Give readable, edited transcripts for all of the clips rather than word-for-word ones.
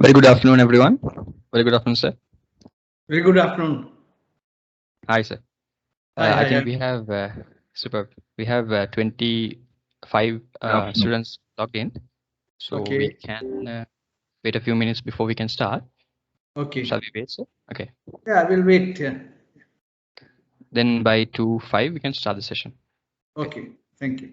Very good afternoon, everyone. Very good afternoon, sir. Very good afternoon. Hi, sir. I think we have superb. We have 25 students logged in, so we can wait a few minutes before we can start. Okay. Shall we wait, sir? Okay. Yeah, we'll wait. Yeah. Then by 2:05 we can start the session. Okay. Thank you.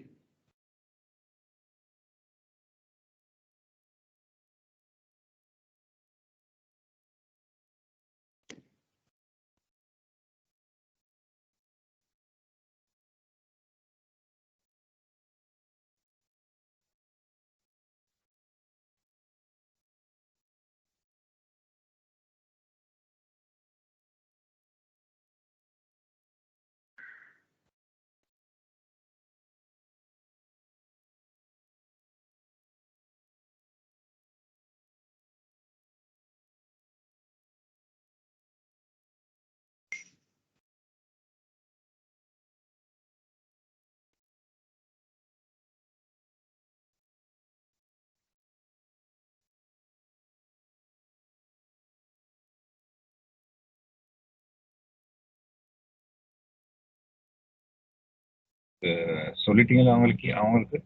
சொல்லிட்டீங்களா அவங்களுக்கு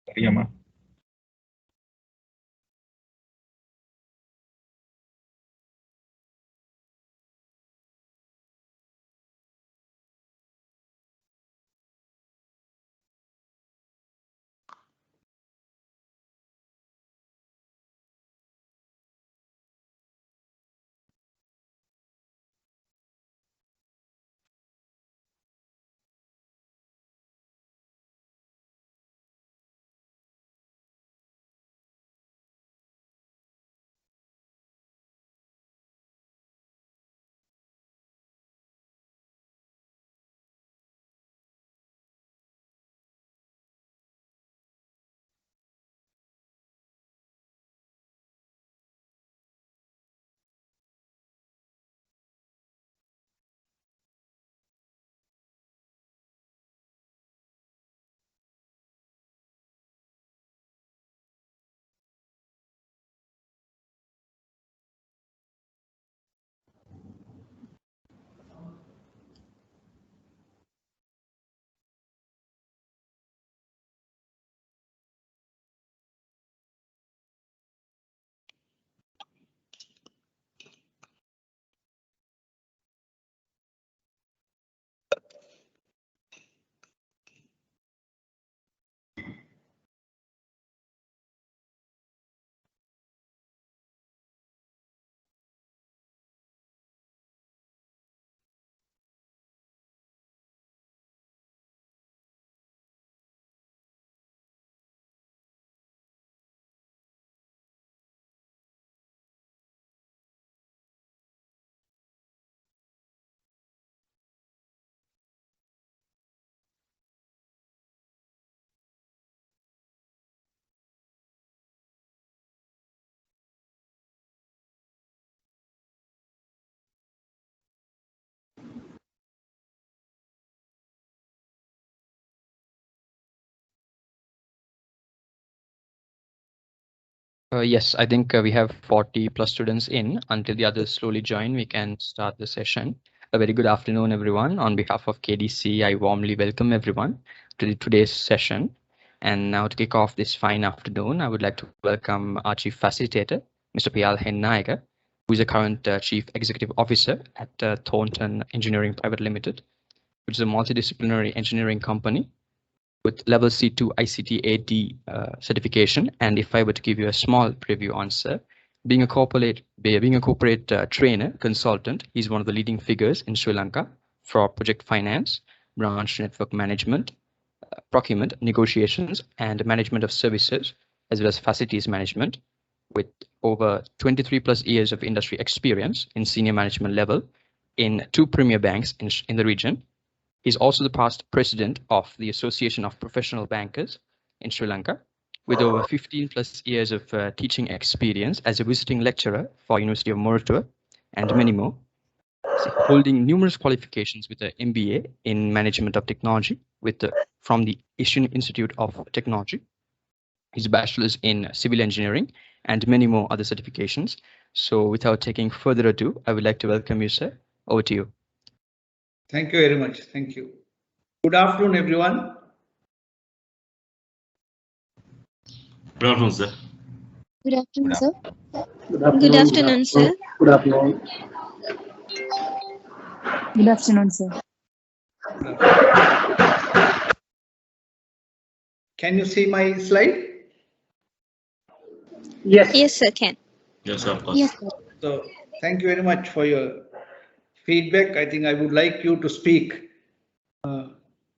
தெரியாமா? Yes, I think we have 40 plus students in. Until the others slowly join, we can start the session. A very good afternoon, everyone. On behalf of KDC, I warmly welcome everyone to today's session. And now to kick off this fine afternoon, I would like to welcome our Chief Facilitator, Mr. Piyal Nayaga, who is the current Chief Executive Officer at Thornton Engineering Private Limited, which is a multidisciplinary engineering company with level C2 ICT AD certification. And if I were to give you a small preview answer, being a corporate trainer, consultant, he's one of the leading figures in Sri Lanka for project finance, branch network management, procurement, negotiations, and management of services, as well as facilities management, with over 23 plus years of industry experience in senior management level in 2 premier banks in the region. He's also the past president of the Association of Professional Bankers in Sri Lanka, with over 15 plus years of teaching experience as a visiting lecturer for University of Moratuwa and many more, holding numerous qualifications with an MBA in Management of Technology from the Asian Institute of Technology, his bachelor's in civil engineering, and many more other certifications. So without taking further ado, I would like to welcome you, sir. Over to you. Thank you very much. Thank you. Good afternoon, everyone. Good afternoon, sir. Good afternoon, sir. Good afternoon, sir. Good afternoon. Good afternoon, sir. Can you see my slide? Yes. Yes, sir, can. Yes, sir, of course. Yes, sir. So thank you very much for your feedback. I think I would like you to speak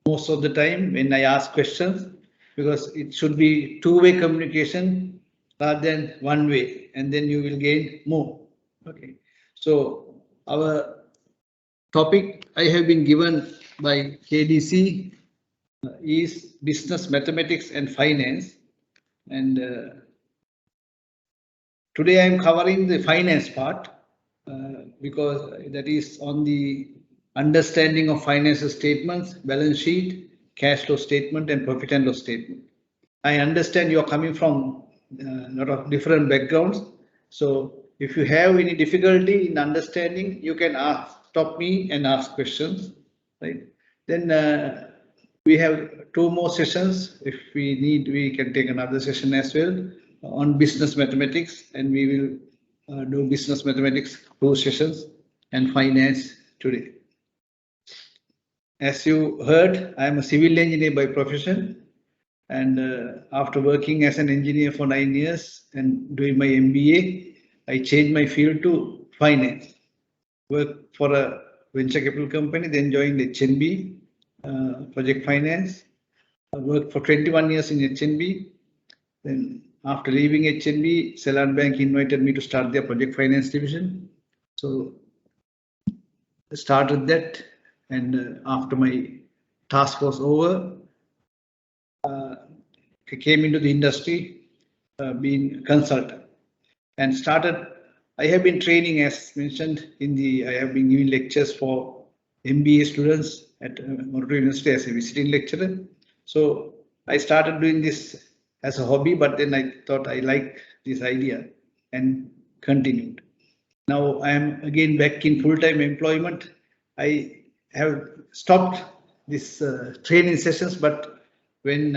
most of the time when I ask questions, because it should be two-way communication rather than one way, and then you will gain more. Okay. So our topic I have been given by KDC is business mathematics and finance, and today I am covering the finance part because that is on the understanding of financial statements, balance sheet, cash flow statement, and profit and loss statement. I understand you are coming from a lot of different backgrounds. So if you have any difficulty in understanding, you can stop me and ask questions, right? Then we have two more sessions. If we need, we can take another session as well on business mathematics, and we will do business mathematics 2 sessions and finance today. As you heard, I am a civil engineer by profession, and after working as an engineer for 9 years and doing my MBA, I changed my field to finance. Worked for a venture capital company, then joined HNB, project finance. I worked for 21 years in HNB. Then after leaving HNB, Ceylon Bank invited me to start their project finance division. So I started that, and after my task was over, I came into the industry, being a consultant, and started. I have been training, as mentioned, I have been giving lectures for MBA students at Murray University as a visiting lecturer. So I started doing this as a hobby, but then I thought I liked this idea and continued. Now I am again back in full-time employment. I have stopped this training sessions, but when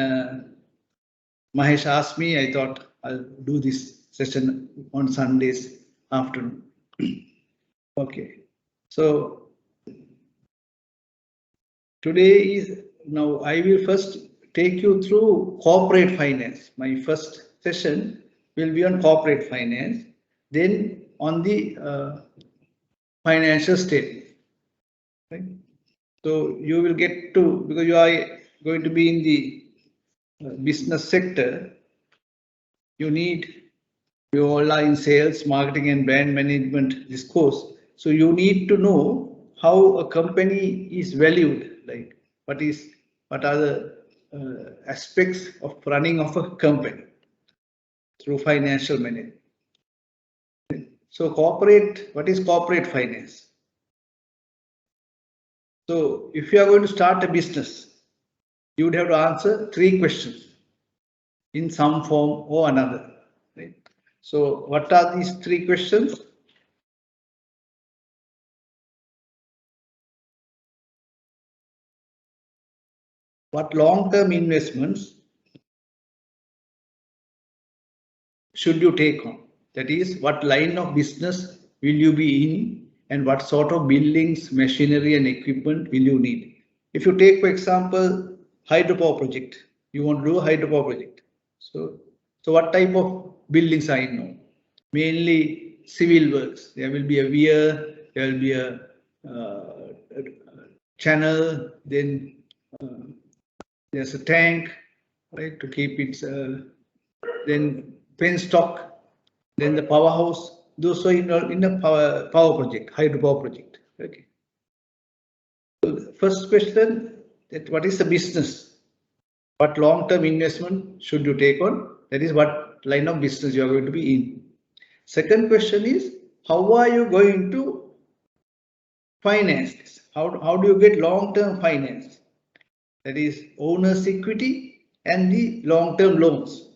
Mahesh asked me, I thought I'll do this session on Sundays afternoon. Okay, so now I will first take you through corporate finance. My first session will be on corporate finance, then on the financial statement. Right? So you will get to, because you are going to be in the business sector, you all are in sales, marketing, and brand management this course. So you need to know how a company is valued, like what are the aspects of running of a company through financial management. So what is corporate finance? So if you are going to start a business, you would have to answer 3 questions in some form or another. Right? So what are these 3 questions? What long-term investments should you take on? That is, what line of business will you be in, and what sort of buildings, machinery, and equipment will you need? If you take, for example, hydropower project, you want to do a hydropower project. So what type of buildings I know? Mainly civil works. There will be a weir, there will be a channel, then there's a tank, right, to keep it, then penstock, then the powerhouse. Those are in a power project, hydropower project. Okay. So the first question, that what is the business? What long-term investment should you take on? That is what line of business you are going to be in. Second question is, how are you going to finance this? How do you get long-term finance? That is owner's equity and the long-term loans.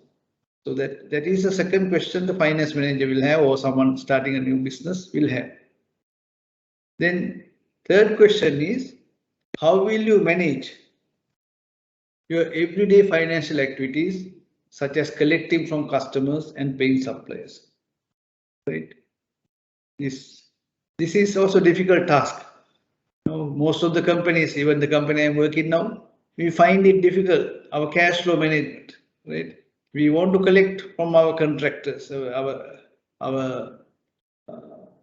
So that is the second question the finance manager will have, or someone starting a new business will have. Then third question is, how will you manage your everyday financial activities, such as collecting from customers and paying suppliers? Right. This is also a difficult task. Most of the companies, even the company I'm working now, we find it difficult, our cash flow management, right? We want to collect from our contractors, our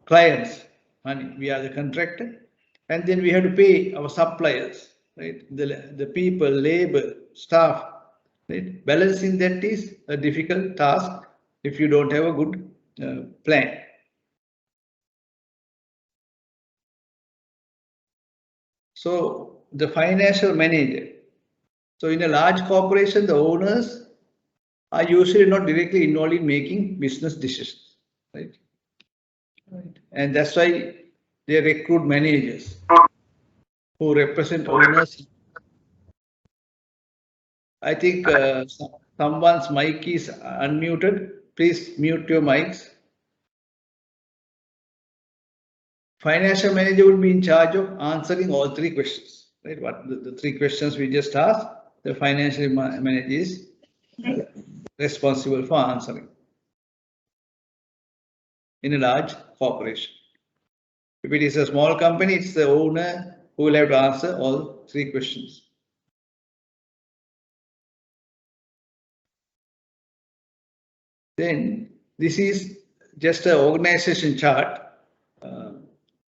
clients money. We are the contractor, and then we have to pay our suppliers, right? The people, labor, staff, right? Balancing that is a difficult task if you don't have a good plan. So the financial manager. So in a large corporation, the owners are usually not directly involved in making business decisions, right? And that's why they recruit managers who represent owners. I think someone's mic is unmuted. Please mute your mics. Financial manager will be in charge of answering all three questions, right? What the three questions we just asked, the financial manager is responsible for answering in a large corporation. If it is a small company, it's the owner who will have to answer all three questions. Then this is just an organization chart,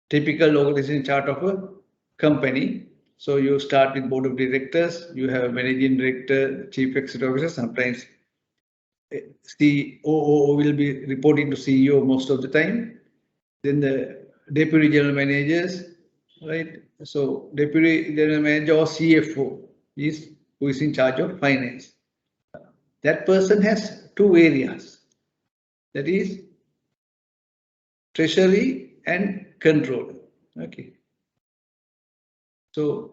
typical organization chart of a company. So you start with board of directors, you have managing director, chief executive officer, sometimes COO will be reporting to CEO most of the time. Then the deputy general managers, right? So deputy general manager or CFO is who is in charge of finance. That person has two areas, that is treasury and control. Okay. So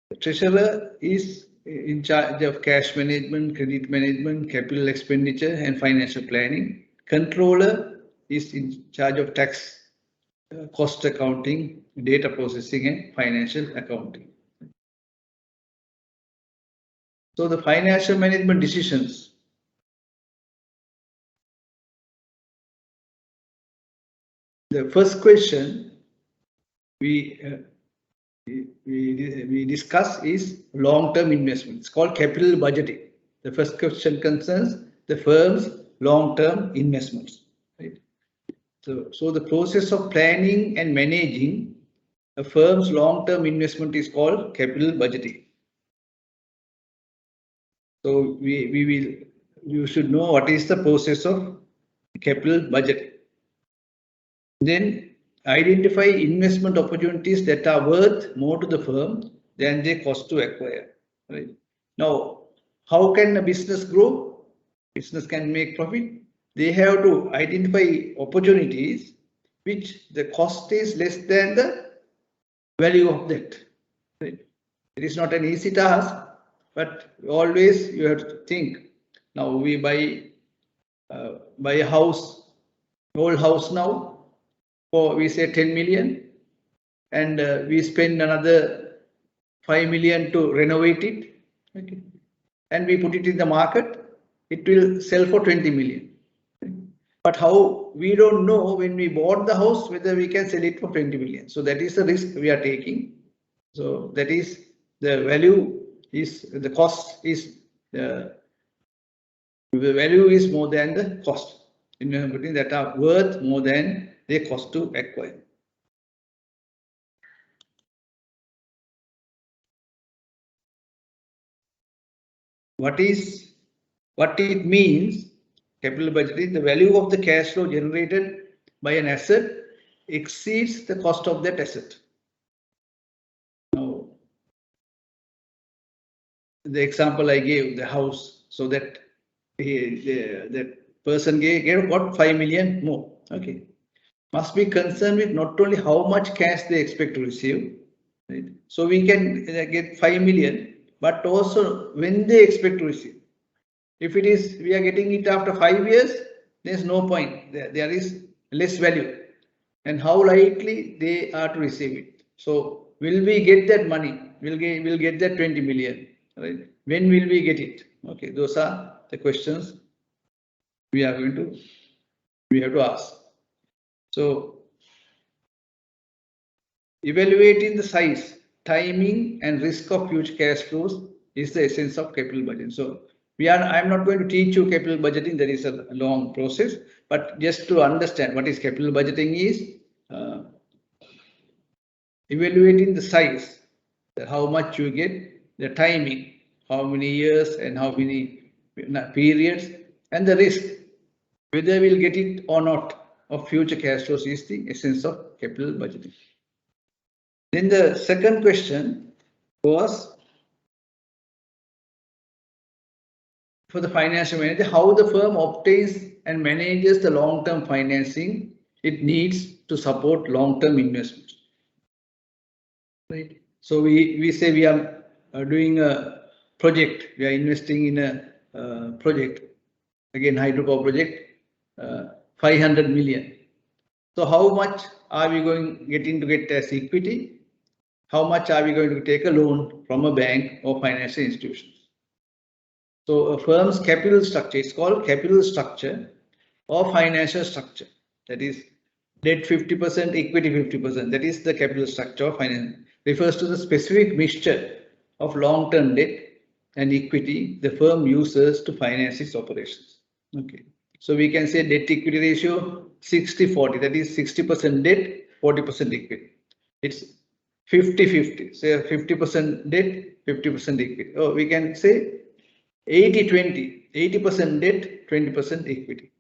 the treasurer is in charge of cash management, credit management, capital expenditure, and financial planning. Controller is in charge of tax, cost accounting, data processing, and financial accounting. So the financial management decisions. The first question we discuss is long-term investment. It's called capital budgeting. The first question concerns the firm's long-term investments. Right? So the process of planning and managing a firm's long-term investment is called capital budgeting. So you should know what is the process of capital budgeting. Then identify investment opportunities that are worth more to the firm than they cost to acquire. Right? Now, how can a business grow? Business can make profit. They have to identify opportunities which the cost is less than the value of that. Right? It is not an easy task, but always you have to think. Now we buy a house, old house now, for we say 10 million, and we spend another 5 million to renovate it. Okay. And we put it in the market, it will sell for 20 million. But how we don't know when we bought the house whether we can sell it for 20 million. So that is the risk we are taking. So that is the value is the cost is the value is more than the cost. Investment that are worth more than they cost to acquire. What it means, capital budgeting, the value of the cash flow generated by an asset exceeds the cost of that asset. Now, the example I gave, the house, so that that person gave what 5 million more. Okay. Must be concerned with not only how much cash they expect to receive, right? So we can get 5 million, but also when they expect to receive. If it is, we are getting it after 5 years, there's no point. There is less value. And how likely they are to receive it. So will we get that money? We'll get that 20 million, right? When will we get it? Okay, those are the questions we have to ask. So evaluating the size, timing, and risk of future cash flows is the essence of capital budgeting. So I'm not going to teach you capital budgeting. That is a long process, but just to understand what is capital budgeting is evaluating the size, how much you get, the timing, how many years and how many periods, and the risk, whether we'll get it or not of future cash flows is the essence of capital budgeting. Then the second question was for the financial manager, how the firm obtains and manages the long-term financing it needs to support long-term investments. Right. So we say we are doing a project, we are investing in a project, again hydropower project, 500 million. So how much are we getting to get as equity? How much are we going to take a loan from a bank or financial institutions? So a firm's capital structure is called capital structure or financial structure. That is debt 50%, equity 50%. That is the capital structure of finance. Refers to the specific mixture of long-term debt and equity the firm uses to finance its operations. Okay. So we can say debt equity ratio 60-40. That is 60% debt, 40% equity. It's 50-50. Say 50% debt, 50% equity. Oh, we can say 80-20. 80% debt, 20% equity.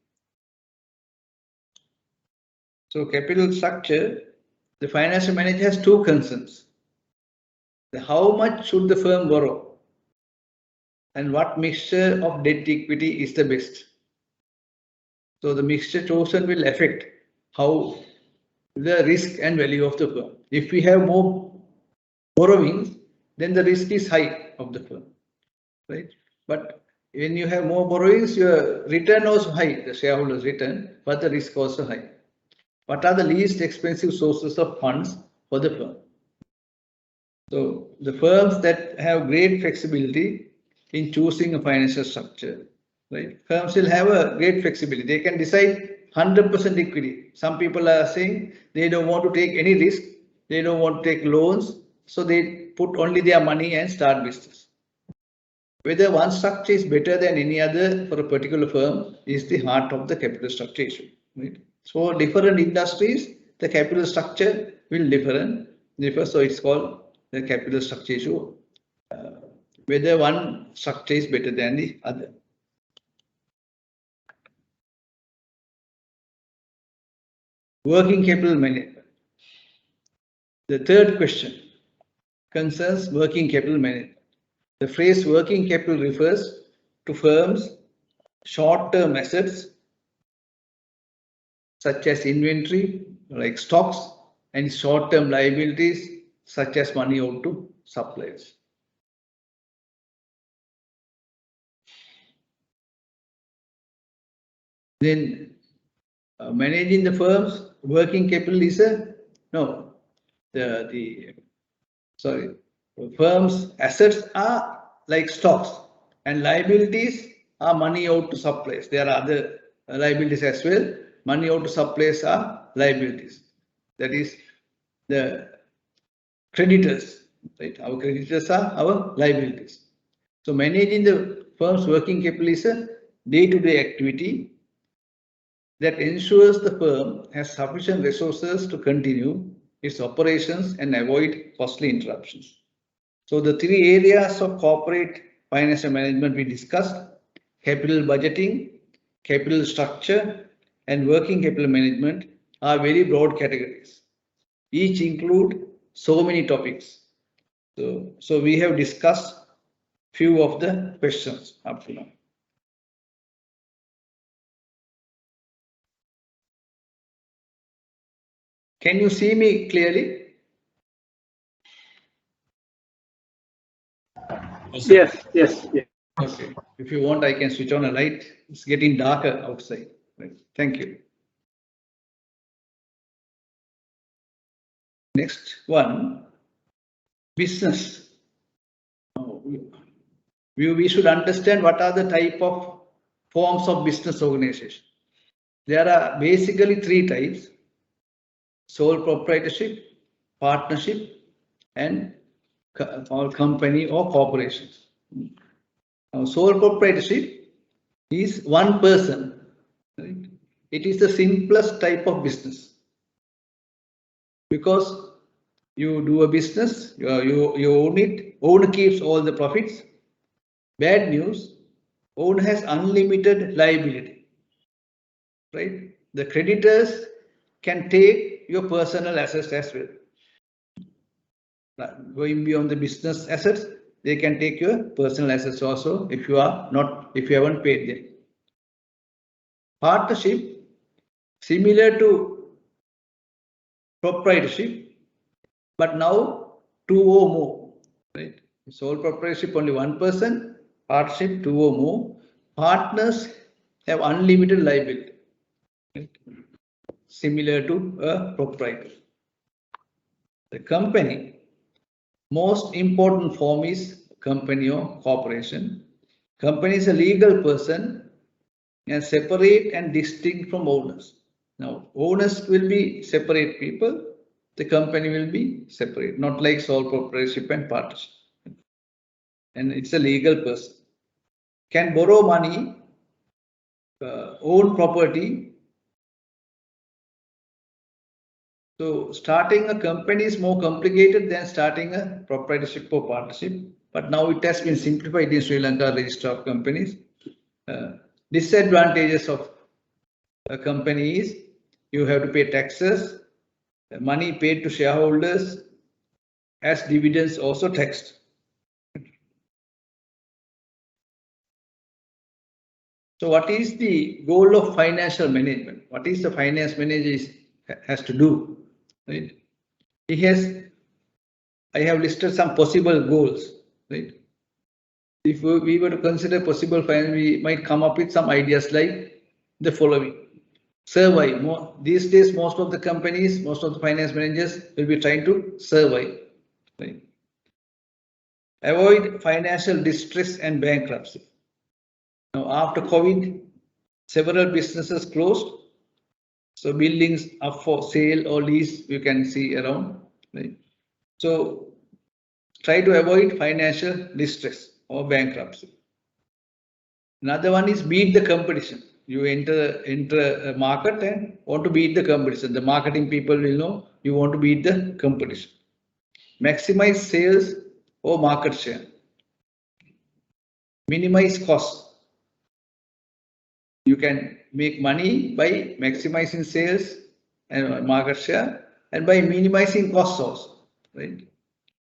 So capital structure, the financial manager has two concerns. How much should the firm borrow and what mixture of debt equity is the best? So the mixture chosen will affect how the risk and value of the firm. If we have more borrowings, then the risk is high of the firm, right? But when you have more borrowings, your return also high, the shareholders' return, but the risk also high. What are the least expensive sources of funds for the firm? So the firms that have great flexibility in choosing a financial structure, right? Firms will have a great flexibility. They can decide 100% equity. Some people are saying they don't want to take any risk. They don't want to take loans. So they put only their money and start business. Whether one structure is better than any other for a particular firm is the heart of the capital structure issue, right? So different industries, the capital structure will differ. So it's called the capital structure issue, whether one structure is better than the other. Working capital management. The third question concerns working capital management. The phrase working capital refers to firms' short-term assets such as inventory, like stocks, and short-term liabilities such as money owed to suppliers. Then managing the firm's working capital is the firm's assets are like stocks and liabilities are money owed to suppliers. There are other liabilities as well. Money owed to suppliers are liabilities. That is the creditors, right? Our creditors are our liabilities. So managing the firm's working capital is a day-to-day activity that ensures the firm has sufficient resources to continue its operations and avoid costly interruptions. So the three areas of corporate financial management we discussed: capital budgeting, capital structure, and working capital management are very broad categories. Each include so many topics. So we have discussed few of the questions up to now. Can you see me clearly? Yes. Okay. If you want, I can switch on a light. It's getting darker outside. Right. Thank you. Next one, business. We should understand what are the type of forms of business organization. There are basically three types: sole proprietorship, partnership, and or company or corporations. Now, sole proprietorship is one person. Right? It is the simplest type of business because you do a business, you own it, owner keeps all the profits. Bad news, owner has unlimited liability, right? The creditors can take your personal assets as well. Going beyond the business assets, they can take your personal assets also if you haven't paid them. Partnership, similar to proprietorship, but now two or more, right? Sole proprietorship only one person, partnership two or more. Partners have unlimited liability, right? Similar to a proprietor. The company, most important form is company or corporation. Company is a legal person and separate and distinct from owners. Now, owners will be separate people. The company will be separate, not like sole proprietorship and partnership. And it's a legal person. Can borrow money, own property. So starting a company is more complicated than starting a proprietorship or partnership. But now it has been simplified in Sri Lanka Register of Companies. Disadvantages of a company is you have to pay taxes, money paid to shareholders as dividends also taxed. So what is the goal of financial management? What is the finance manager has to do? Right? I have listed some possible goals. Right? If we were to consider possible finance, we might come up with some ideas like the following. Survive. These days, most of the companies, most of the finance managers will be trying to survive. Right? Avoid financial distress and bankruptcy. Now, after COVID, several businesses closed. So buildings up for sale or lease, you can see around. Right? So try to avoid financial distress or bankruptcy. Another one is beat the competition. You enter a market and want to beat the competition. The marketing people will know you want to beat the competition. Maximize sales or market share. Minimize costs. You can make money by maximizing sales and market share and by minimizing costs also, right?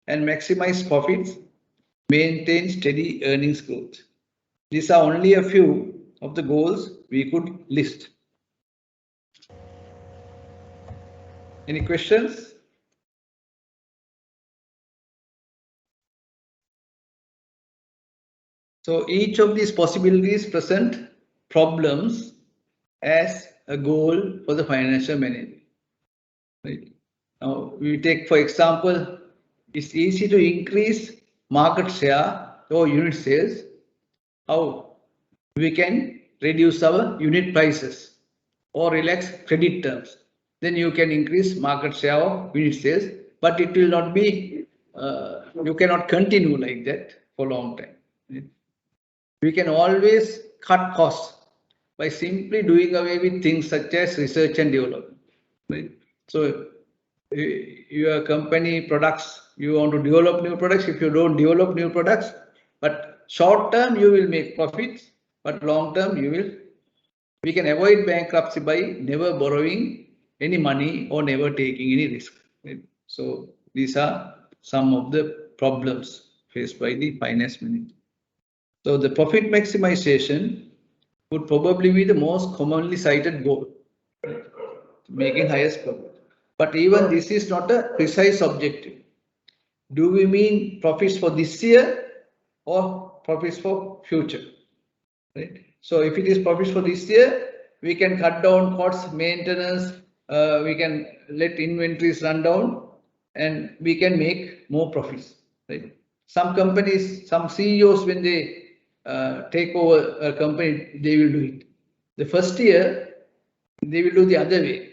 And maximize profits, maintain steady earnings growth. These are only a few of the goals we could list. Any questions? So each of these possibilities present problems as a goal for the financial management. Right? Now we take, for example, it's easy to increase market share or unit sales. How? We can reduce our unit prices or relax credit terms. Then you can increase market share or unit sales, but it will not be, you cannot continue like that for a long time. Right? We can always cut costs by simply doing away with things such as research and development. Right? So your company products, you want to develop new products. If you don't develop new products, but short term you will make profits, but long term we can avoid bankruptcy by never borrowing any money or never taking any risk. Right? So these are some of the problems faced by the finance manager. So the profit maximization would probably be the most commonly cited goal, right? Making highest profit. But even this is not a precise objective. Do we mean profits for this year or profits for future, right? So if it is profits for this year, we can cut down costs, maintenance, we can let inventories run down, and we can make more profits, right? Some companies, some CEOs, when they take over a company, they will do it. The first year, they will do the other way.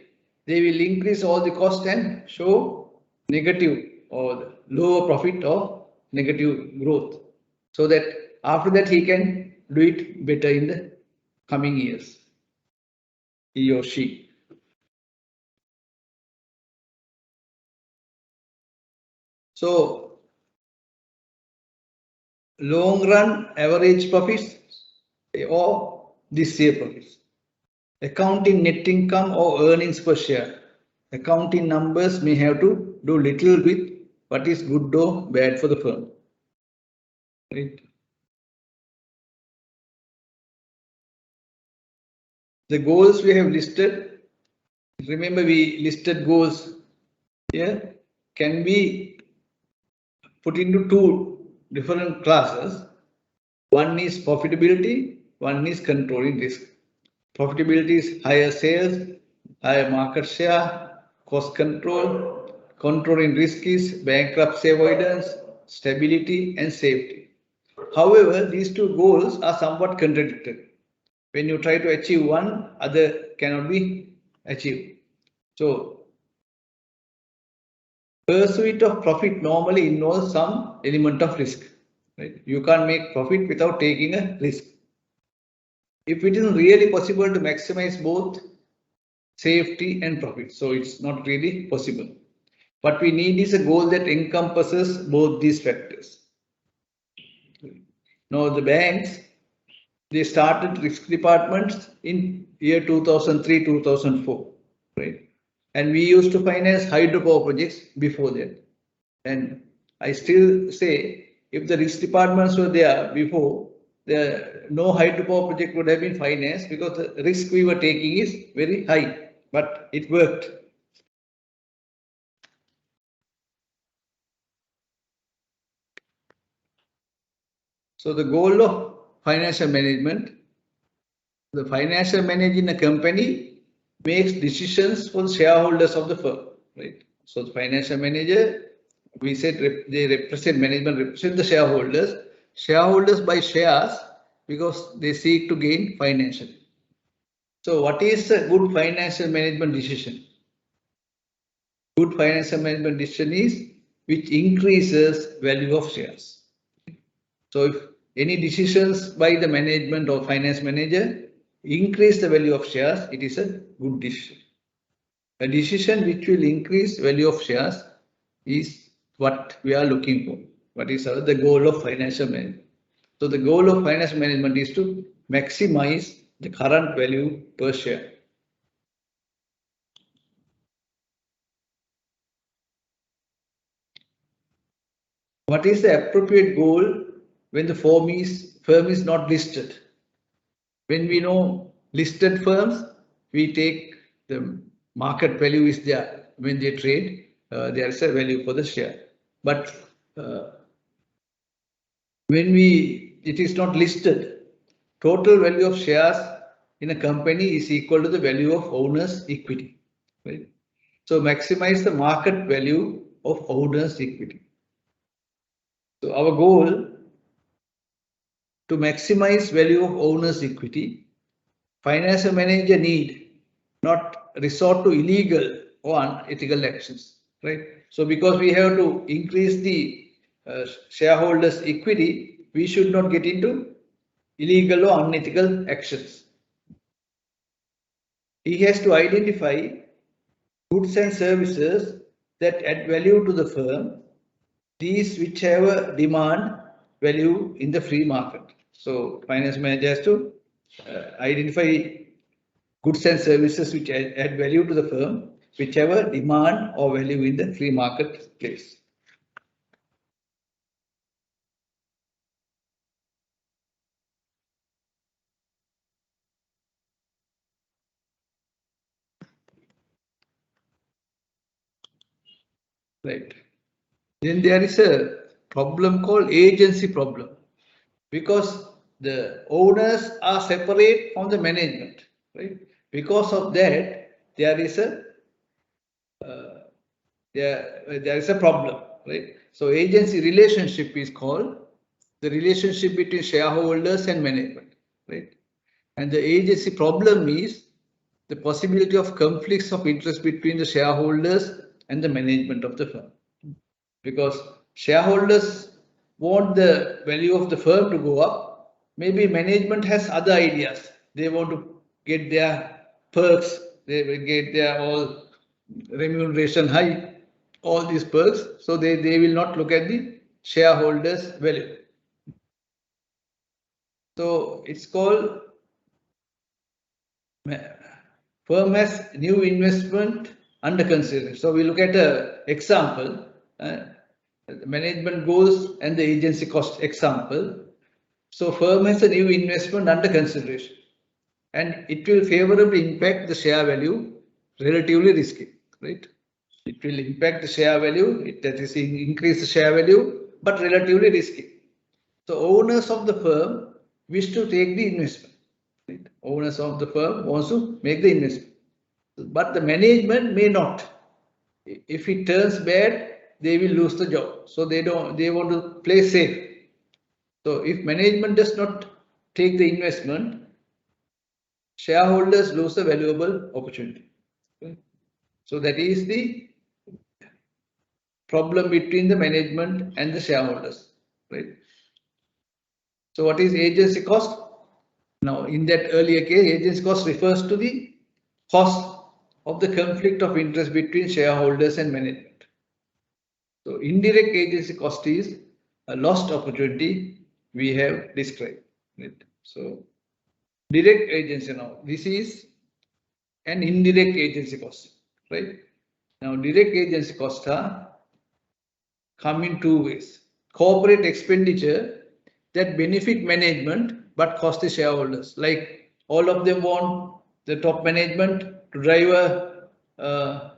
They will increase all the cost and show negative or lower profit or negative growth, so that after that he can do it better in the coming years, he or she. So long run average profits or this year profits. Accounting net income or earnings per share. Accounting numbers may have to do little with what is good or bad for the firm. Right? The goals we have listed, remember we listed goals here, can be put into two different classes. One is profitability, one is controlling risk. Profitability is higher sales, higher market share, cost control. Controlling risk is bankruptcy avoidance, stability, and safety. However, these two goals are somewhat contradictory. When you try to achieve one, other cannot be achieved. So, pursuit of profit normally involves some element of risk. Right? You can't make profit without taking a risk. If it isn't really possible to maximize both safety and profit, so it's not really possible. What we need is a goal that encompasses both these factors. Now the banks, they started risk departments in year 2003-2004, right? And we used to finance hydropower projects before that. And I still say, if the risk departments were there before, no hydropower project would have been financed, because the risk we were taking is very high, but it worked. So the goal of financial management, the financial manager in a company makes decisions for the shareholders of the firm, right? So the financial manager, we said they represent, management represent the shareholders. Shareholders buy shares because they seek to gain financial. So what is a good financial management decision? Good financial management decision is which increases value of shares. So if any decisions by the management or finance manager increase the value of shares, it is a good decision. A decision which will increase value of shares is what we are looking for. What is the goal of financial management? So the goal of financial management is to maximize the current value per share. What is the appropriate goal when the firm is not listed? When we know listed firms, we take the market value is there. When they trade, there is a value for the share. But when it is not listed, total value of shares in a company is equal to the value of owner's equity. Right? So maximize the market value of owner's equity. So our goal to maximize value of owner's equity, financial manager need not resort to illegal or unethical actions, right? So because we have to increase the shareholders' equity, we should not get into illegal or unethical actions. He has to identify goods and services that add value to the firm, these which have a demand value in the free market. So finance manager has to identify goods and services which add value to the firm, which have a demand or value in the free marketplace. Right. Then there is a problem called agency problem. because the owners are separate from the management, right? Because of that, there is a there is a problem, right? So agency relationship is called the relationship between shareholders and management, right? And the agency problem is the possibility of conflicts of interest between the shareholders and the management of the firm, because shareholders want the value of the firm to go up. Maybe management has other ideas. They want to get their perks, they will get their all remuneration high, all these perks. So they will not look at the shareholders' value. So it's called firm has new investment under consideration. So we look at an example, management goals and the agency cost example. So firm has a new investment under consideration and it will favorably impact the share value, relatively risky, right? It will impact the share value, that is increase the share value, but relatively risky. So owners of the firm wish to take the investment. Right? Owners of the firm wants to make the investment, but the management may not. If it turns bad, they will lose the job. So they want to play safe. So if management does not take the investment, shareholders lose a valuable opportunity. Okay? So that is the problem between the management and the shareholders, right? So what is agency cost? Now in that earlier case, agency cost refers to the cost of the conflict of interest between shareholders and management. So indirect agency cost is a lost opportunity we have described. Right? So direct agency, now this is an indirect agency cost, right? Now direct agency costs come in two ways. Corporate expenditure that benefit management but cost the shareholders. Like all of them want the top management to drive a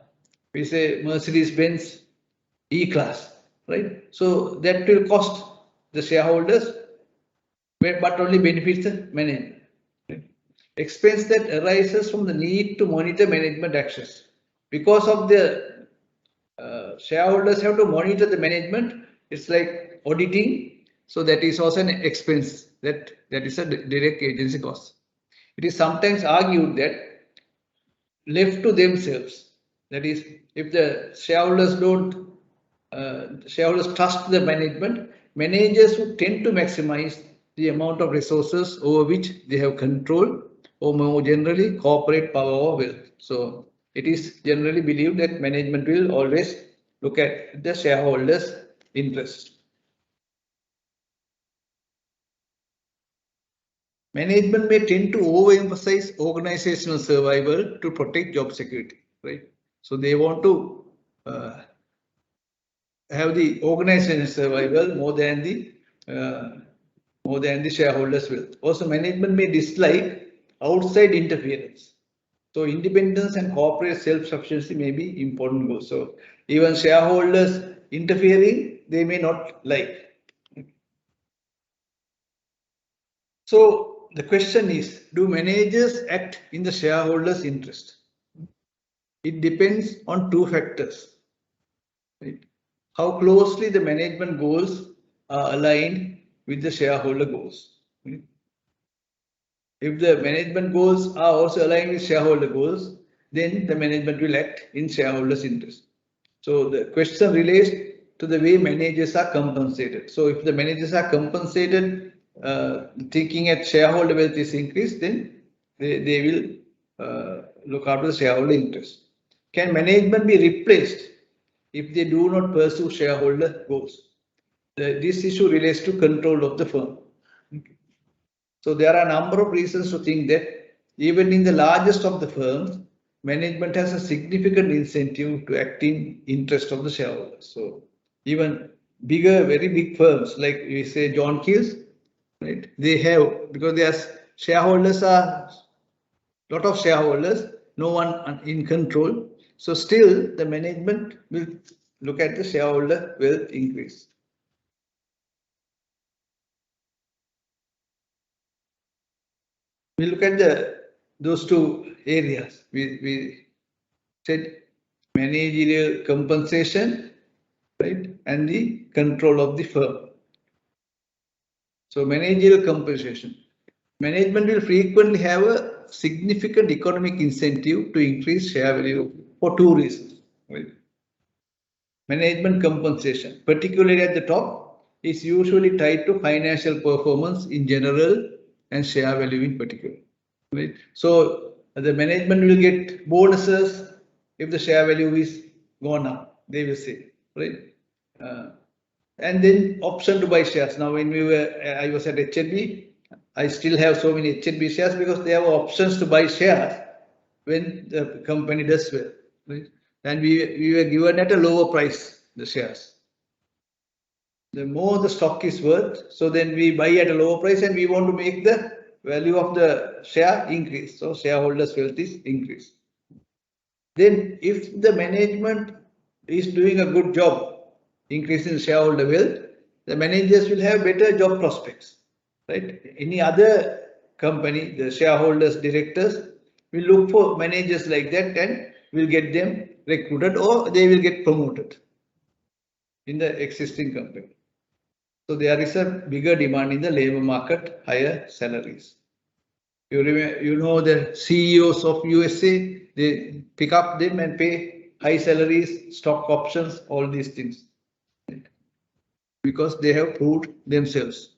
we say Mercedes-Benz E-Class, right? So that will cost the shareholders, but only benefits the management. Right? Expense that arises from the need to monitor management actions. Because of the shareholders have to monitor the management, it's like auditing. So that is also an expense that is a direct agency cost. It is sometimes argued that left to themselves, that is, if the shareholders don't shareholders trust the management, managers would tend to maximize the amount of resources over which they have control, or more generally corporate power or wealth. So it is generally believed that management will always look at the shareholders' interest. Management may tend to overemphasize organizational survival to protect job security, right? So they want to have the organizational survival more than the shareholders will. Also, management may dislike outside interference. So independence and corporate self-sufficiency may be important goals. So even shareholders interfering, they may not like. So the question is, do managers act in the shareholders' interest? It depends on two factors. Right? How closely the management goals are aligned with the shareholder goals. Right? If the management goals are also aligned with shareholder goals, then the management will act in shareholders' interest. So the question relates to the way managers are compensated. So if the managers are compensated thinking at shareholder wealth is increased, then they will look after the shareholder interest. Can management be replaced if they do not pursue shareholder goals? This issue relates to control of the firm. So there are a number of reasons to think that even in the largest of the firms, management has a significant incentive to act in interest of the shareholders. So even bigger, very big firms like we say John Keells, right? They have, because their shareholders are lot of shareholders, no one in control. So still the management will look at the shareholder wealth increase. We look at those two areas. We said managerial compensation, right, and the control of the firm. So managerial compensation. Management will frequently have a significant economic incentive to increase share value for two reasons. Right? Management compensation, particularly at the top, is usually tied to financial performance in general and share value in particular. Right? So the management will get bonuses if the share value is gone up, they will say, right? And then option to buy shares. Now, when I was at HNB, I still have so many HNB shares because they have options to buy shares when the company does well, right? And we were given at a lower price the shares. The more the stock is worth, so then we buy at a lower price and we want to make the value of the share increase. So shareholders' wealth is increased. Then if the management is doing a good job increasing shareholder wealth, the managers will have better job prospects, right? Any other company, the shareholders, directors will look for managers like that and will get them recruited or they will get promoted in the existing company. So there is a bigger demand in the labor market, higher salaries. You know the CEOs of USA, they pick up them and pay high salaries, stock options, all these things, right? Because they have proved themselves.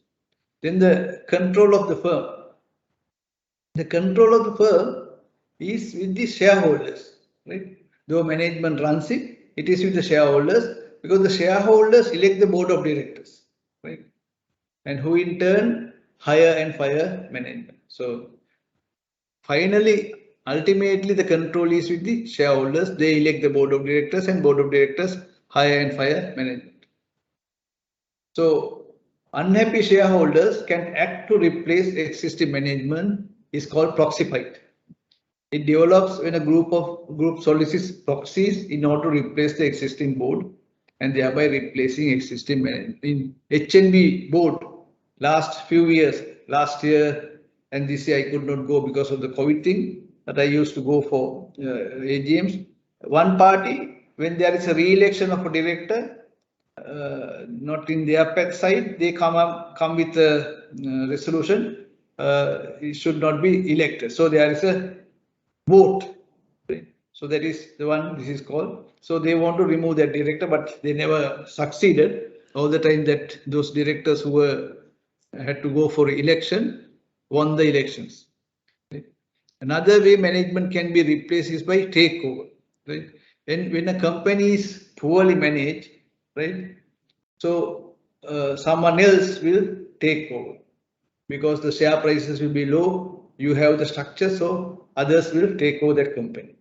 Then the control of the firm. The control of the firm is with the shareholders, right? Though management runs it, it is with the shareholders because the shareholders elect the board of directors, right? And who in turn hire and fire management. So finally, ultimately, the control is with the shareholders. They elect the board of directors and board of directors hire and fire management. So unhappy shareholders can act to replace existing management is called proxy fight. It develops when a group solicits proxies in order to replace the existing board and thereby replacing existing management. In HNB board, last few years, last year and this year I could not go because of the COVID thing, but I used to go for AGMs. One party, when there is a re-election of a director, not in their side, they come with a resolution. It should not be elected. So there is a vote. Right? So that is the one this is called. So they want to remove that director, but they never succeeded. All the time that those directors who had to go for election won the elections. Right? Another way management can be replaced is by takeover. Right? And when a company is poorly managed, right? So someone else will take over because the share prices will be low. You have the structure, so others will take over that company.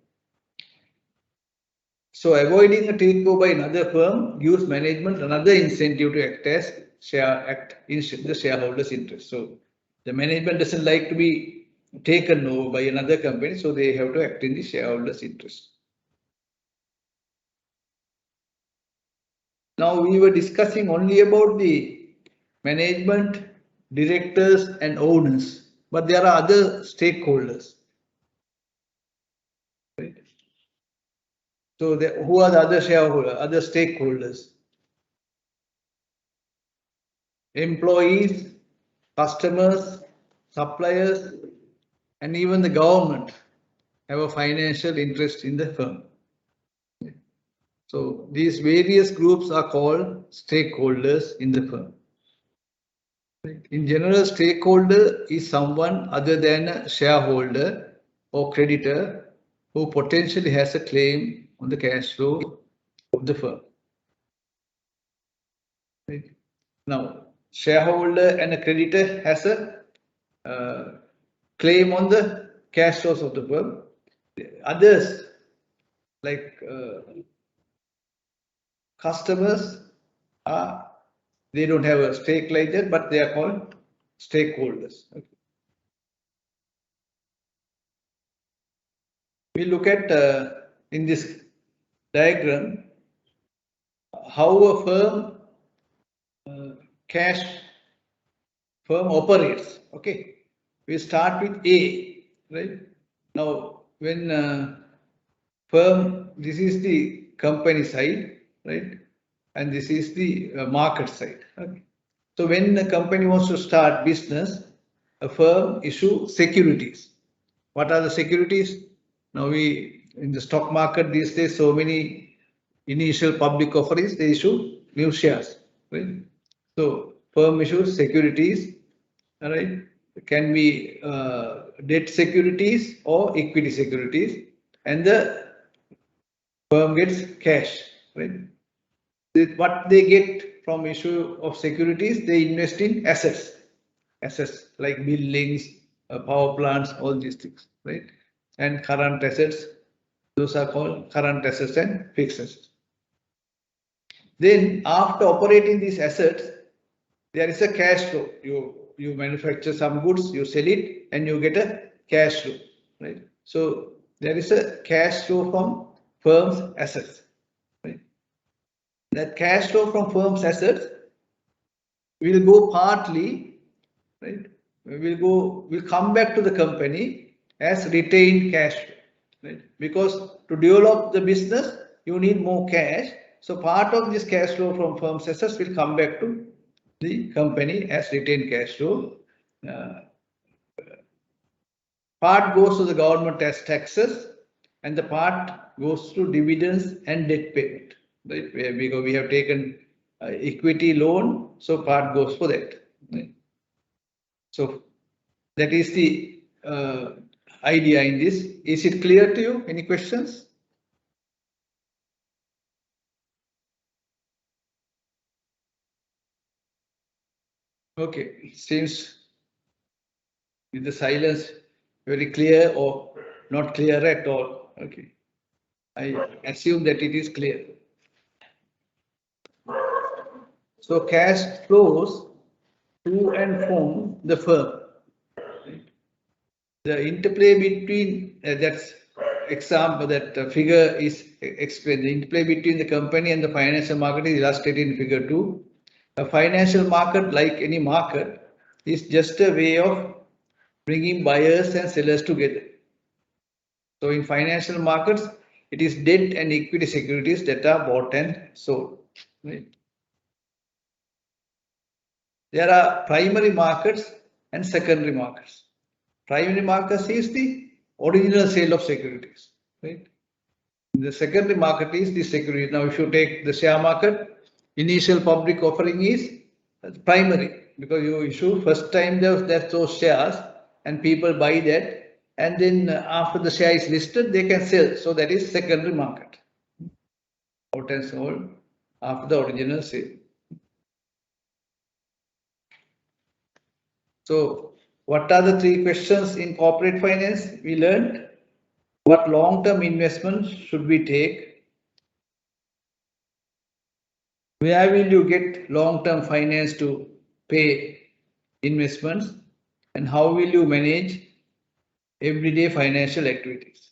So avoiding a takeover by another firm gives management another incentive to act in the shareholders' interest. So the management doesn't like to be taken over by another company, so they have to act in the shareholders' interest. Now we were discussing only about the management, directors and owners, but there are other stakeholders. Right? So who are the other shareholders, other stakeholders? Employees, customers, suppliers, and even the government have a financial interest in the firm. So these various groups are called stakeholders in the firm. In general, stakeholder is someone other than a shareholder or creditor who potentially has a claim on the cash flow of the firm. Right? Now, shareholder and a creditor has a claim on the cash flows of the firm. Others, like customers, they don't have a stake like that, but they are called stakeholders. Okay. We look at in this diagram how a firm cash firm operates. Okay, we start with A, right? Now, when firm, this is the company side, right? And this is the market side. Okay. So when the company wants to start business, a firm issue securities. What are the securities? Now in the stock market these days, so many initial public offerings, they issue new shares, right? So firm issues securities, all right? Can be debt securities or equity securities, and the firm gets cash, right? What they get from issue of securities, they invest in assets like buildings, power plants, all these things, right? And current assets, those are called current assets and fixed assets. Then after operating these assets, there is a cash flow. You manufacture some goods, you sell it, and you get a cash flow, right? So there is a cash flow from firm's assets, right? That cash flow from firm's assets will go partly, right? We'll come back to the company as retained cash flow, right? Because to develop the business, you need more cash. So part of this cash flow from firm's assets will come back to the company as retained cash flow. Part goes to the government as taxes, and the part goes to dividends and debt payment, right? Because we have taken equity loan, so part goes for that, right? So that is the idea in this. Is it clear to you? Any questions? Okay, seems with the silence very clear or not clear at all. Okay, I assume that it is clear. So cash flows to and from the firm. The interplay between that's example, that figure is explained. The interplay between the company and the financial market is illustrated in figure 2. A financial market, like any market, is just a way of bringing buyers and sellers together. So in financial markets, it is debt and equity securities that are bought and sold, right? There are primary markets and secondary markets. Primary markets is the original sale of securities, right? The secondary market is the security. Now, if you take the share market, initial public offering is primary, because you issue first time those shares and people buy that, and then after the share is listed, they can sell. So that is secondary market. Bought and sold after the original sale. So what are the 3 questions in corporate finance? We learned what long-term investments should we take? Where will you get long-term finance to pay investments? And how will you manage everyday financial activities?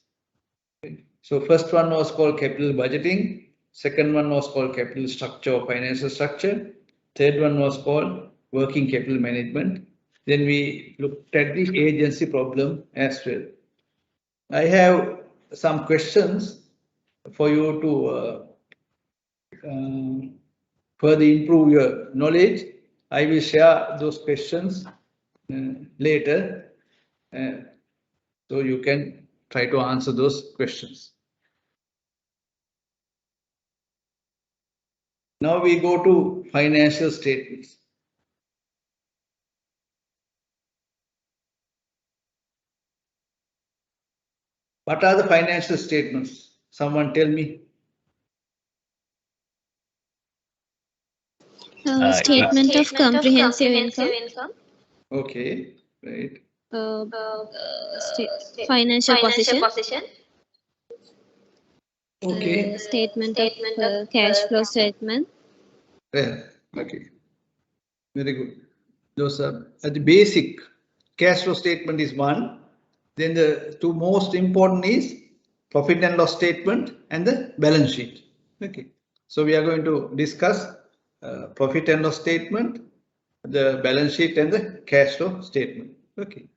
Okay. So first one was called capital budgeting. Second one was called capital structure or financial structure. Third one was called working capital management. Then we looked at the agency problem as well. I have some questions for you to further improve your knowledge. I will share those questions later, so you can try to answer those questions. Now we go to financial statements. What are the financial statements? Someone tell me. Statement of comprehensive income. Okay, right. Financial position. Okay. Statement of cash flow statement. Yeah, okay. Very good. Those are the basic cash flow statement is one. Then the 2 most important is profit and loss statement and the balance sheet. Okay. So we are going to discuss profit and loss statement, the balance sheet and the cash flow statement. Okay.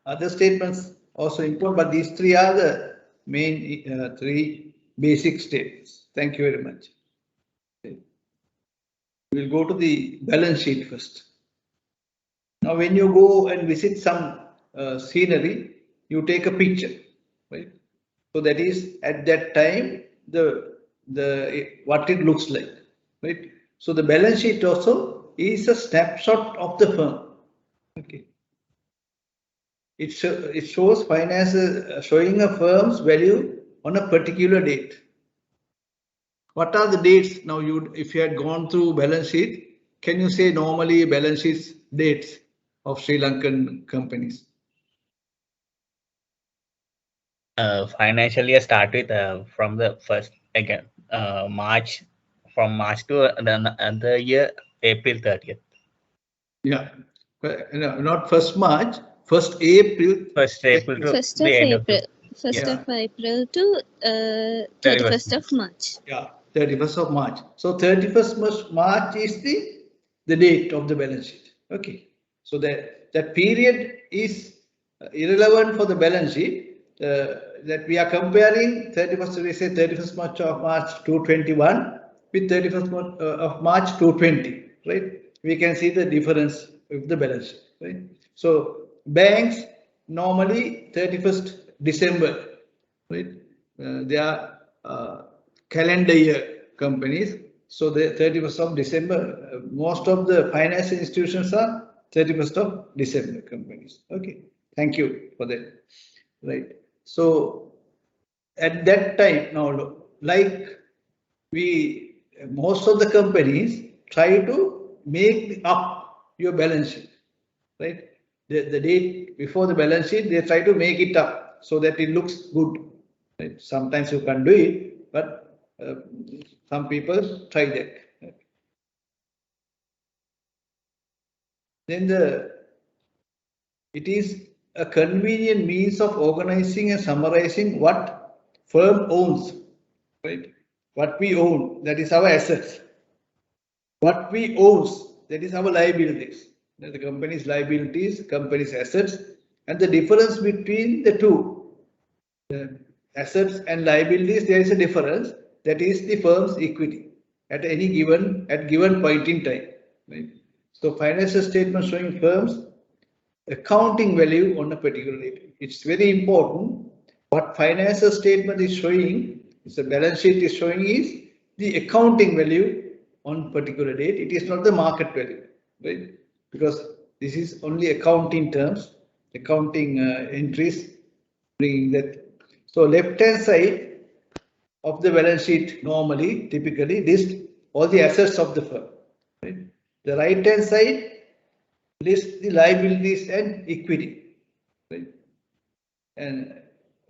other statements also important, but these three are the main three basic statements. Thank you very much. We'll go to the balance sheet first. Now, when you go and visit some scenery, you take a picture, right? So that is at that time the what it looks like, right? So the balance sheet also is a snapshot of the firm. Okay. It shows finances showing a firm's value on a particular date. What are the dates now? If you had gone through balance sheet, can you say normally balance sheets dates of Sri Lankan companies? Financial year start with from the first again March, from March to the year April 30th. Yeah, no, not 1st March, 1st April. 1st April to 1st the of end April. of 1st Yeah. of April to 31st of March. Yeah, 31st of March. So 31st March is the date of the balance sheet. Okay. So that period is irrelevant for the balance sheet. That we are comparing 31st March of March 2021 with 31st of March 2020, right? We can see the difference with the balance sheet, right? So banks normally 31st December, right? They are calendar year companies. So the 31st of December, most of the financial institutions are 31st of December companies. Okay, thank you for that. Right. So at that time, now, like most of the companies try to make up your balance sheet, right? The date before the balance sheet, they try to make it up so that it looks good. Right? Sometimes you can do it, but some people try that. Then it is a convenient means of organizing and summarizing what firm owns, right? What we own, that is our assets. What we own, that is our liabilities. The company's liabilities, company's assets, and the difference between the two, the assets and liabilities, there is a difference. That is the firm's equity at given point in time, right? So financial statement showing firms accounting value on a particular date. It's very important. What financial statement is showing, the balance sheet is showing is the accounting value on particular date. It is not the market value, right? Because this is only accounting terms, accounting entries bringing that. So left-hand side of the balance sheet normally, typically list all the assets of the firm, right? The right-hand side list the liabilities and equity, right? And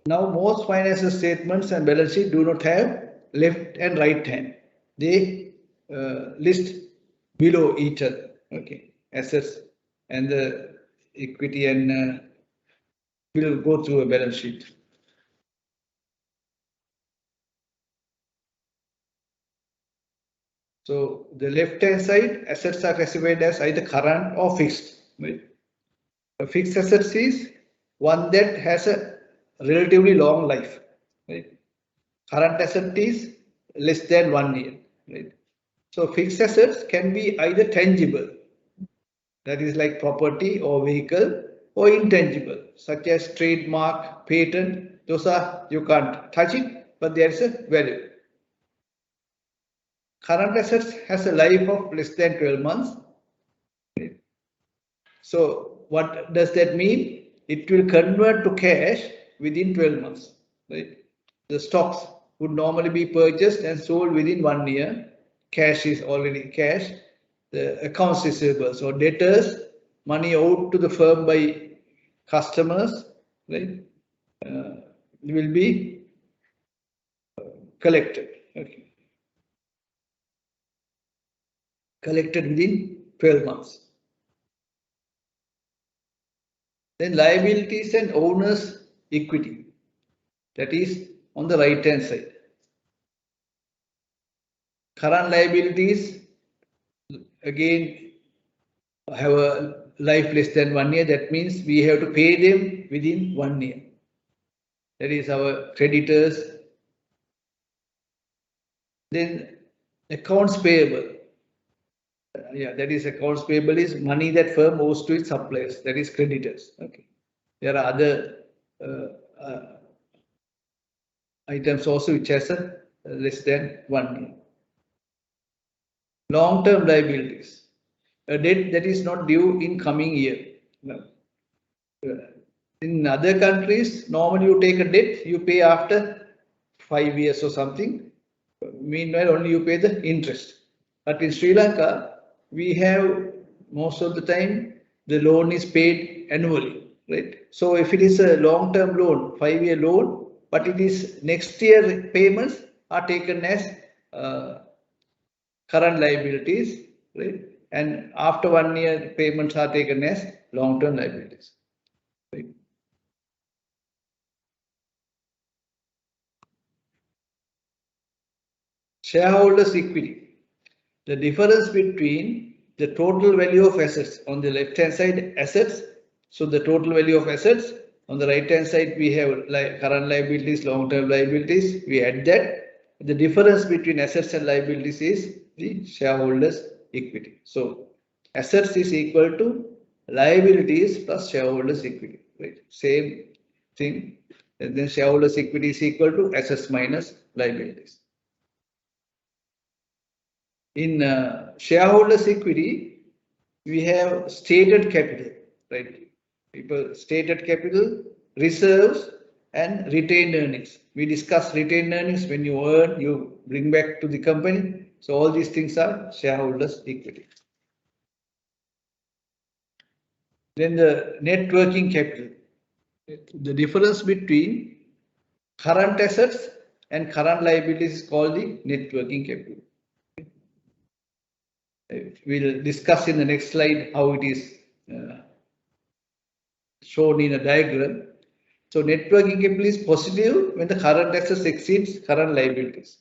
now most financial statements and balance sheet do not have left and right hand. They list below each other, okay? Assets and the equity, and we'll go through a balance sheet. So the left hand side, assets are classified as either current or fixed, right? A fixed assets is one that has a relatively long life, right? Current asset is less than 1 year, right? So fixed assets can be either tangible, that is like property or vehicle, or intangible, such as trademark, patent. Those are, you can't touch it, but there is a value. Current assets has a life of less than 12 months. Right? So what does that mean? It will convert to cash within 12 months, right? The stocks would normally be purchased and sold within 1 year. Cash is already cash. The accounts receivables or debtors, money owed to the firm by customers, right, will be collected. Okay. Collected within 12 months. Then liabilities and owners' equity, that is on the right hand side. Current liabilities again have a life less than 1 year. That means we have to pay them within 1 year. That is our creditors. Then accounts payable. That is accounts payable is money that firm owes to its suppliers. That is creditors. Okay. There are other items also which has a less than 1 year. Long-term liabilities. A debt that is not due in coming year. In other countries, normally you take a debt, you pay after 5 years or something. Meanwhile, only you pay the interest. But in Sri Lanka, we have most of the time the loan is paid annually, right? So if it is a long-term loan, 5-year loan, but it is next year payments are taken as current liabilities, right? And after 1 year payments are taken as long-term liabilities. Right? Shareholders' equity. The difference between the total value of assets on the left-hand side, assets. So the total value of assets on the right-hand side, we have current liabilities, long-term liabilities. We add that. The difference between assets and liabilities is the shareholders' equity. So assets is equal to liabilities plus shareholders' equity. Right? Same thing. And then shareholders' equity is equal to assets minus liabilities. In shareholders' equity, we have stated capital, right? People stated capital, reserves, and retained earnings. We discussed retained earnings. When you earn, you bring back to the company. So all these things are shareholders' equity. Then the net working capital. The difference between current assets and current liabilities is called the net working capital. We'll discuss in the next slide how it is shown in a diagram. So net working capital is positive when the current assets exceeds current liabilities.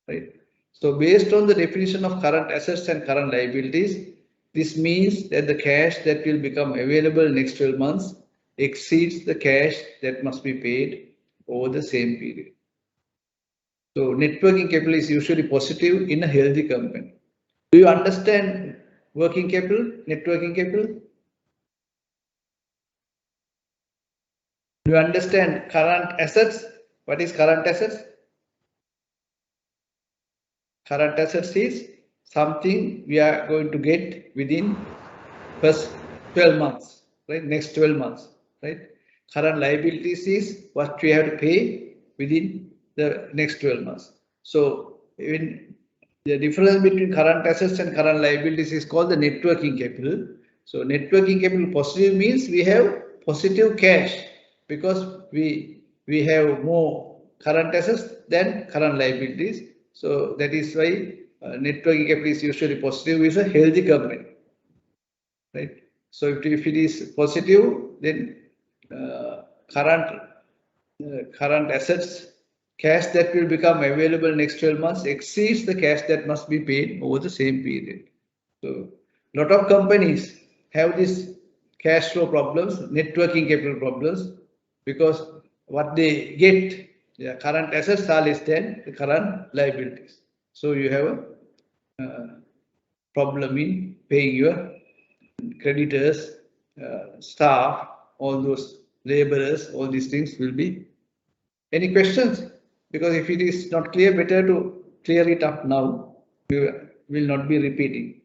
Right? So based on the definition of current assets and current liabilities, this means that the cash that will become available next 12 months exceeds the cash that must be paid over the same period. So net working capital is usually positive in a healthy company. Do you understand working capital, net working capital? Do you understand current assets? What is current assets? Current assets is something we are going to get within first 12 months, right? Next 12 months, right? Current liabilities is what we have to pay within the next 12 months. So when the difference between current assets and current liabilities is called the net working capital. So net working capital positive means we have positive cash because we have more current assets than current liabilities. So that is why net working capital is usually positive with a healthy company, right? So if it is positive, then current assets, cash that will become available next 12 months exceeds the cash that must be paid over the same period. So a lot of companies have these cash flow problems, net working capital problems, because what they get, their current assets are less than the current liabilities. So you have a problem in paying your creditors, staff, all those laborers, all these things will be. Any questions? Because if it is not clear, better to clear it up now. We will not be repeating.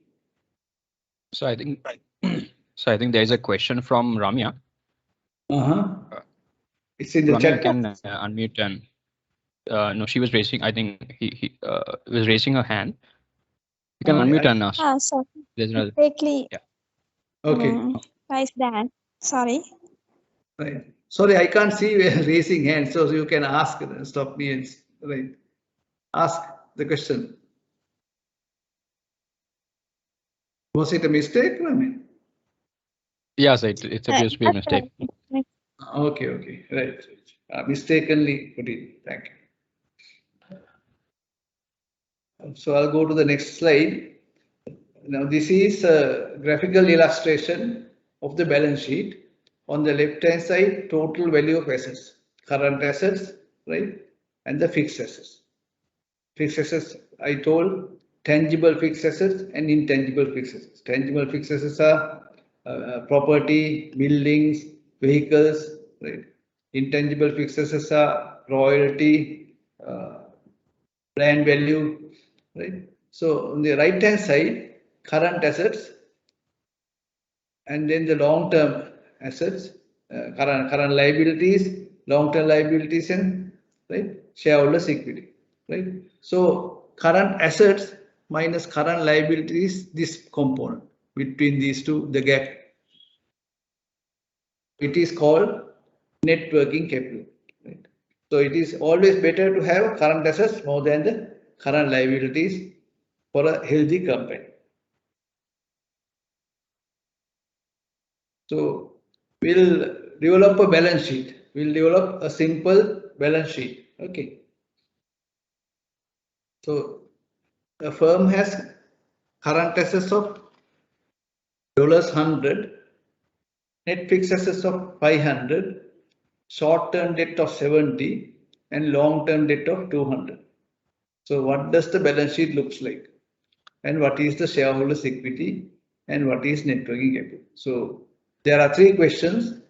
So I think there is a question from Ramya. It's in the Ramya, chat. you can unmute and no, she was raising. I think he was raising her hand. You can unmute and ask. Sorry. There's another. Quickly. Yeah. Okay. Guys, that. Sorry. Right. Sorry, I can't see you raising hands, so you can ask. Stop me and right. Ask the question. Was it a mistake? I mean. Yes, it appears to be a mistake. Okay, right. Mistakenly put it. Thank you. So I'll go to the next slide. Now this is a graphical illustration of the balance sheet. on the left hand side, total value of assets, current assets, right? And the fixed assets. Fixed assets, I told, tangible fixed assets and intangible fixed assets. Tangible fixed assets are property, buildings, vehicles, right? Intangible fixed assets are royalty, brand value, right? So on the right hand side, current assets, and then the long-term assets, current liabilities, long-term liabilities, and right shareholders' equity, right? So current assets minus current liabilities, this component between these two, the gap. It is called net working capital. Right? So it is always better to have current assets more than the current liabilities for a healthy company. So we'll develop a balance sheet. We'll develop a simple balance sheet. Okay. So a firm has current assets of $100, net fixed assets of 500, short-term debt of 70, and long-term debt of 200. So what does the balance sheet looks like? And what is the shareholders' equity? And what is net working capital? So there are three questions.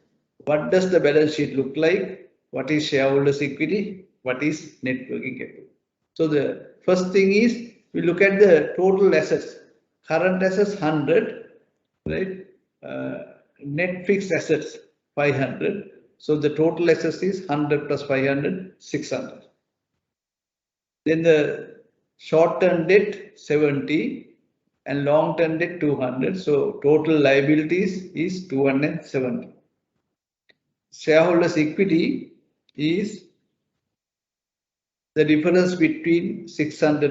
What does the balance sheet look like? What is shareholders' equity? What is net working capital? So the first thing is we look at the total assets. Current assets 100, right? Net fixed assets 500. So the total assets is 100 plus 500, 600. Then the short-term debt 70 and long-term debt 200. So total liabilities is 270. Shareholders' equity is the difference between 600